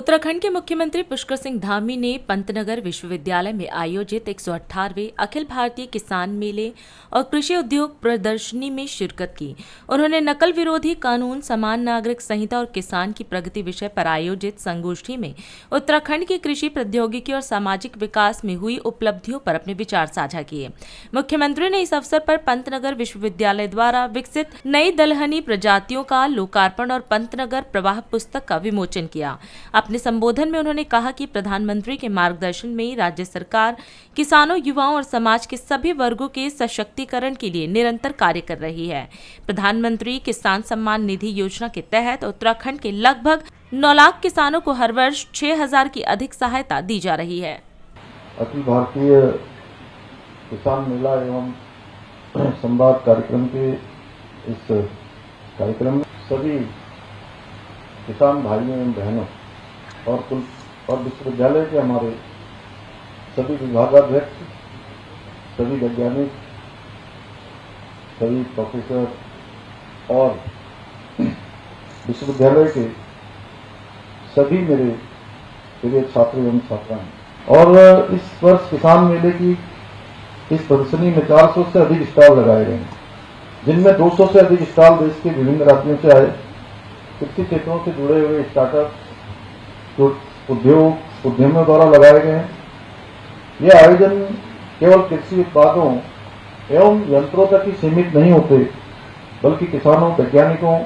उत्तराखंड के मुख्यमंत्री पुष्कर सिंह धामी ने पंतनगर विश्वविद्यालय में आयोजित 118वें अखिल भारतीय किसान मेले और कृषि उद्योग प्रदर्शनी में शिरकत की। उन्होंने नकल विरोधी कानून, समान नागरिक संहिता और किसान की प्रगति विषय पर आयोजित संगोष्ठी में उत्तराखंड की कृषि प्रौद्योगिकी और सामाजिक विकास में हुई उपलब्धियों पर अपने विचार साझा किए। मुख्यमंत्री ने इस अवसर पर पंतनगर विश्वविद्यालय द्वारा विकसित नई दलहनी प्रजातियों का लोकार्पण और पंतनगर प्रवाह पुस्तक का विमोचन किया। अपने संबोधन में उन्होंने कहा कि प्रधानमंत्री के मार्गदर्शन में राज्य सरकार किसानों, युवाओं और समाज के सभी वर्गों के सशक्तिकरण के लिए निरंतर कार्य कर रही है। प्रधानमंत्री किसान सम्मान निधि योजना के तहत उत्तराखंड के लगभग 9 लाख किसानों को हर वर्ष 6,000 की अधिक सहायता दी जा रही है। अखिल भारतीय किसान मेला एवं संवाद कार्यक्रम के इस कार्यक्रम में सभी किसान भाइयों एवं बहनों और विश्वविद्यालय के हमारे सभी विभागाध्यक्ष, सभी वैज्ञानिक, सभी प्रोफेसर और विश्वविद्यालय के सभी मेरे प्रिय छात्र एवं छात्राएं। और इस वर्ष किसान मेले की इस प्रदर्शनी में 400 से अधिक स्टॉल लगाए गए हैं, जिनमें 200 से अधिक स्टॉल देश के विभिन्न राज्यों से आए कृषि क्षेत्रों से जुड़े हुए स्टार्टअप उद्यमियों द्वारा लगाए गए हैं। ये आयोजन केवल कृषि उत्पादों एवं यंत्रों तक ही सीमित नहीं होते, बल्कि किसानों, वैज्ञानिकों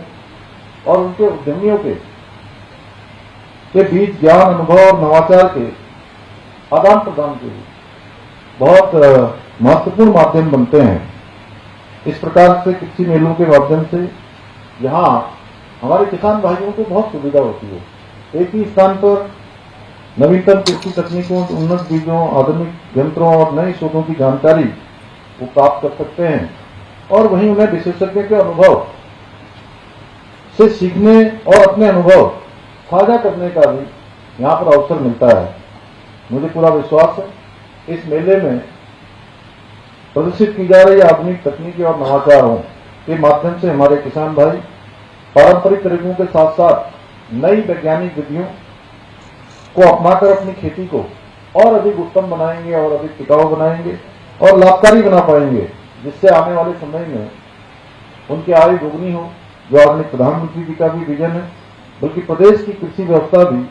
और उनके उद्यमियों के बीच ज्ञान, अनुभव और नवाचार के आदान प्रदान के लिए बहुत महत्वपूर्ण माध्यम बनते हैं। इस प्रकार से कृषि मेलों के माध्यम से यहाँ हमारे किसान भाइयों को बहुत सुविधा होती है। एक ही स्थान पर नवीनतम कृषि तकनीकों, उन्नत बीजों, आधुनिक यंत्रों और नई शोधों की जानकारी वो प्राप्त कर सकते हैं और वहीं उन्हें विशेषज्ञ के अनुभव से सीखने और अपने अनुभव साझा करने का भी यहाँ पर अवसर मिलता है। मुझे पूरा विश्वास है इस मेले में प्रदर्शित की जा रही आधुनिक तकनीकी और नवाचारों के माध्यम से हमारे किसान भाई पारंपरिक तरीकों के साथ साथ नई वैज्ञानिक विधियों को अपनाकर अपनी खेती को और अधिक उत्तम बनाएंगे और अधिक टिकाऊ बनाएंगे और लाभकारी बना पाएंगे, जिससे आने वाले समय में उनकी आय दोगुनी हो, जो आदरणीय प्रधानमंत्री जी का भी विजन है, बल्कि प्रदेश की कृषि व्यवस्था भी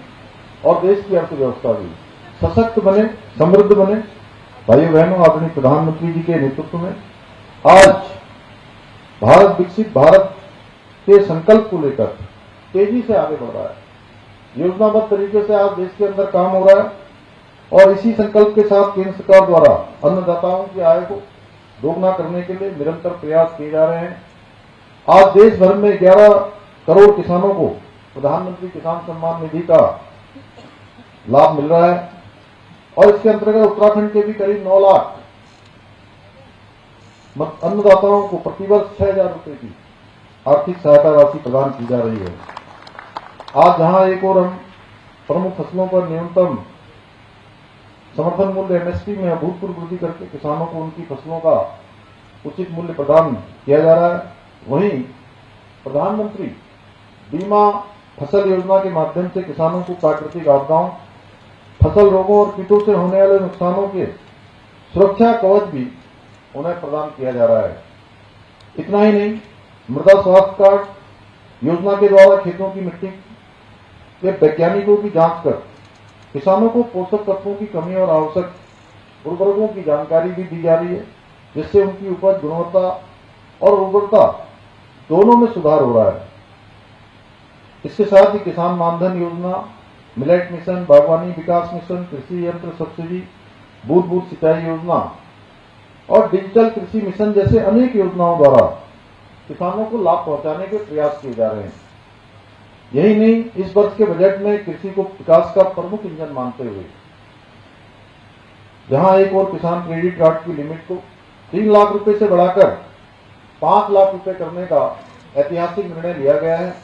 और देश की अर्थव्यवस्था भी सशक्त बने, समृद्ध बने। भाइयों बहनों, आदरणीय प्रधानमंत्री जी के नेतृत्व में आज भारत विकसित भारत के संकल्प को लेकर तेजी से आगे बढ़ रहा है। योजनाबद्ध तरीके से आज देश के अंदर काम हो रहा है और इसी संकल्प के साथ केंद्र सरकार द्वारा अन्नदाताओं की आय को दोगुना करने के लिए निरंतर प्रयास किए जा रहे हैं। आज देश भर में 11 करोड़ किसानों को प्रधानमंत्री किसान सम्मान निधि का लाभ मिल रहा है और इसके अंतर्गत उत्तराखंड के भी करीब 9 लाख अन्नदाताओं को प्रतिवर्ष 6,000 रुपए की आर्थिक सहायता राशि प्रदान की जा रही है। आज जहां एक और हम प्रमुख फसलों पर न्यूनतम समर्थन मूल्य एमएसपी में अभूतपूर्व वृद्धि करके किसानों को उनकी फसलों का उचित मूल्य प्रदान किया जा रहा है, वहीं प्रधानमंत्री बीमा फसल योजना के माध्यम से किसानों को प्राकृतिक आपदाओं, फसल रोगों और कीटों से होने वाले नुकसानों के सुरक्षा कवच भी उन्हें प्रदान किया जा रहा है। इतना ही नहीं, मृदा स्वास्थ्य कार्ड योजना के द्वारा खेतों की मिट्टी के वैज्ञानिकों की जांच कर किसानों को पोषक तत्वों की कमी और आवश्यक उर्वरकों की जानकारी भी दी जा रही है, जिससे उनकी उपज गुणवत्ता और उर्वरता दोनों में सुधार हो रहा है। इसके साथ ही किसान मानधन योजना, मिलेट मिशन, बागवानी विकास मिशन, कृषि यंत्र सब्सिडी, बूंद बूंद सिंचाई योजना और डिजिटल कृषि मिशन जैसे अनेक योजनाओं द्वारा किसानों को लाभ पहुंचाने के प्रयास किए जा रहे हैं। यही नहीं, इस वर्ष के बजट में कृषि को विकास का प्रमुख इंजन मानते हुए जहां एक और किसान क्रेडिट कार्ड की लिमिट को 3 लाख रुपए से बढ़ाकर 5 लाख रुपए करने का ऐतिहासिक निर्णय लिया गया है,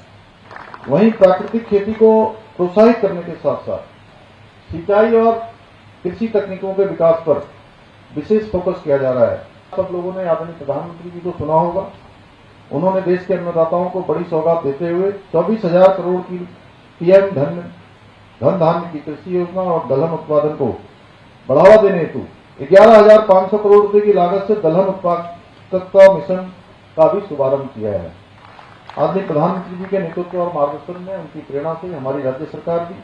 वहीं प्राकृतिक खेती को प्रोत्साहित करने के साथ साथ सिंचाई और कृषि तकनीकों के विकास पर विशेष फोकस किया जा रहा है। सब लोगों ने आदरणीय प्रधानमंत्री जी को सुना होगा, उन्होंने देश के अन्नदाताओं को बड़ी सौगात देते हुए 24,000 करोड़ की पीएम धन धन धान्य की कृषि योजना और दलहन उत्पादन को बढ़ावा देने हेतु 11,500 करोड़ रुपए की लागत से दलहन उत्पादकता मिशन का भी शुभारंभ किया है। आदरणीय प्रधानमंत्री जी के नेतृत्व और मार्गदर्शन में उनकी प्रेरणा से हमारी राज्य सरकार भी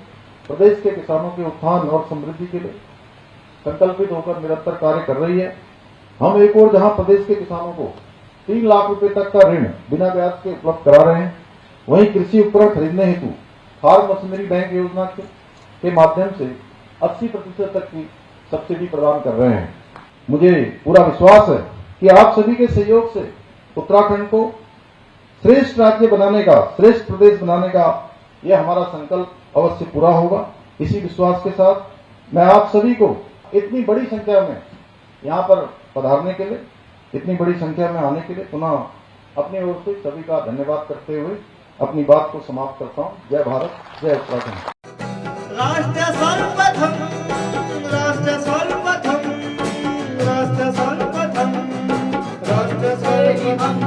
प्रदेश के किसानों के उत्थान और समृद्धि के लिए संकल्पित होकर निरंतर कार्य कर रही है। हम एक और जहां प्रदेश के किसानों को 3 लाख रुपए तक का ऋण बिना ब्याज के उपलब्ध करा रहे हैं, वहीं कृषि उपकरण खरीदने हेतु फार्म मशीनरी बैंक योजना के माध्यम से 80% तक की सब्सिडी प्रदान कर रहे हैं। मुझे पूरा विश्वास है कि आप सभी के सहयोग से उत्तराखंड को श्रेष्ठ राज्य बनाने का, श्रेष्ठ प्रदेश बनाने का यह हमारा संकल्प अवश्य पूरा होगा। इसी विश्वास के साथ मैं आप सभी को इतनी बड़ी संख्या में यहाँ पर पधारने के लिए, इतनी बड़ी संख्या में आने के लिए पुनः अपनी ओर से सभी का धन्यवाद करते हुए अपनी बात को समाप्त करता हूँ। जय भारत, जय उत्तराखंड। राष्ट्र सर्वप्रथम, राष्ट्र सर्वप्रथम, राष्ट्र सर्वप्रथम, राष्ट्र सर्वप्रथम।